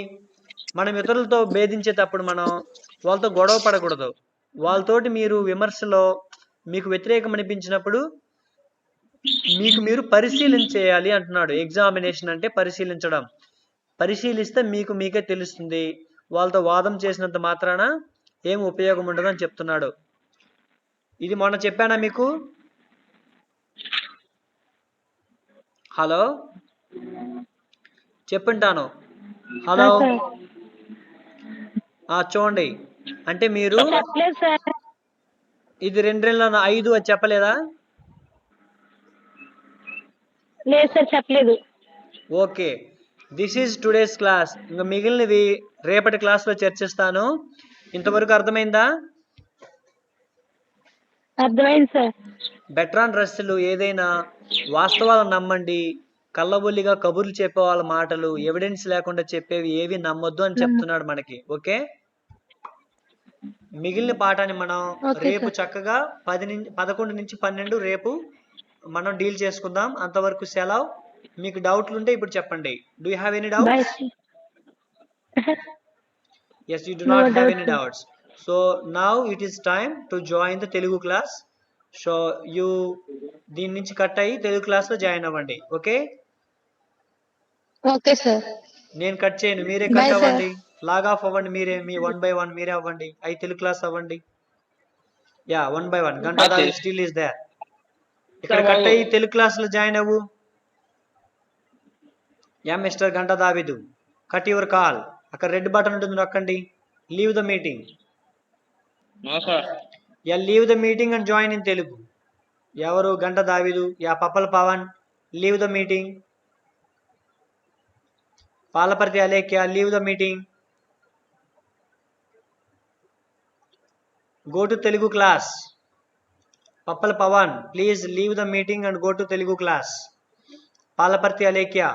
S1: మనం ఇతరులతో భేదించేటప్పుడు మనం వాళ్ళతో గొడవ పడకూడదు. వాళ్ళతోటి మీరు విమర్శలో మీకు వ్యతిరేకం అనిపించినప్పుడు మీరు పరిశీలన చేయాలి అంటున్నాడు. ఎగ్జామినేషన్ అంటే పరిశీలించడం. పరిశీలిస్తే మీకే తెలుస్తుంది. వాళ్ళతో వాదం చేసినంత మాత్రాన ఏం ఉపయోగం ఉండదు అని చెప్తున్నాడు. ఇది మొన్న చెప్పానా మీకు? హలో చెప్పుంటాను. హలో
S4: సార్
S1: చూడండి, అంటే మీరు
S4: చెప్పలేదు సార్.
S1: ఇది 2 5 అది చెప్పలేదా?
S4: లేదు సార్ చెప్పలేదు.
S1: Okay, this is today's class. ఇంకా మిగిలినవి రేపటి క్లాస్లో చర్చిస్తాను. ఇంతవరకు అర్థమైందా?
S4: అర్థమైంది సార్.
S1: బెట్రాన్ రస్సెల్ ఏదైనా వాస్తవాలను నమ్మండి, కళ్ళబొల్లిగా కబుర్లు చెప్పే వాళ్ళ మాటలు, ఎవిడెన్స్ లేకుండా చెప్పేవి ఏవి నమ్మొద్దు అని చెప్తున్నాడు మనకి. ఓకే, మిగిలిన పాఠాన్ని మనం
S4: ఓకే
S1: రేపు
S4: సార్.
S1: చక్కగా 11 నుంచి 12 రేపు మనం డీల్ చేసుకుందాం. అంతవరకు సెలవు. మీకు డౌట్లు ఉంటే ఇప్పుడు చెప్పండి. Do you have any
S4: bye
S1: doubts?
S4: Sir.
S1: Yes, you do
S4: No
S1: not have
S4: doubts,
S1: any
S4: sir.
S1: doubts. So now it is time to join the Telugu class. So you దీని నుంచి కట్ అయ్యి తెలుగు క్లాస్ లో join అవ్వండి. Okay,
S5: Okay, sir.
S1: నేను cut చేయను, మీరే
S5: Bye,
S1: cut
S5: sir.
S1: అవ్వండి. Log of అవ్వండి మీరే, మీ 1 by 1 మీరే అవ్వండి. అయి తెలుగు క్లాస్ అవ్వండి. Yeah 1 by 1. గంట దావి స్టిల్ ఇస్ దేర్. ఇక్కడ కట్ అయ్యి తెలుగు క్లాస్ లో జాయిన్ అవ్వు. యా మిస్టర్ గంట దావిదు, కట్ యువర్ కాల్. అక్కడ రెడ్ బటన్ ఉంటుంది, నొక్కండి. Leave the meeting.
S6: No, sir.
S1: Yeah leave the meeting and join in Telugu. ఎవరు? Ganta David. Yeah Pappala Pavan, leave the meeting. Palaparthi Alekhya, leave the meeting. Go to Telugu class. Pappala Pavan, please leave the meeting and go to Telugu class. Palaparthi Alekhya,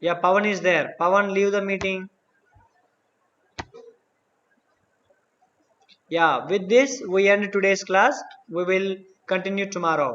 S1: yeah Pavan is there. Pawan, leave the meeting. Yeah, with this we end today's class. We will continue tomorrow.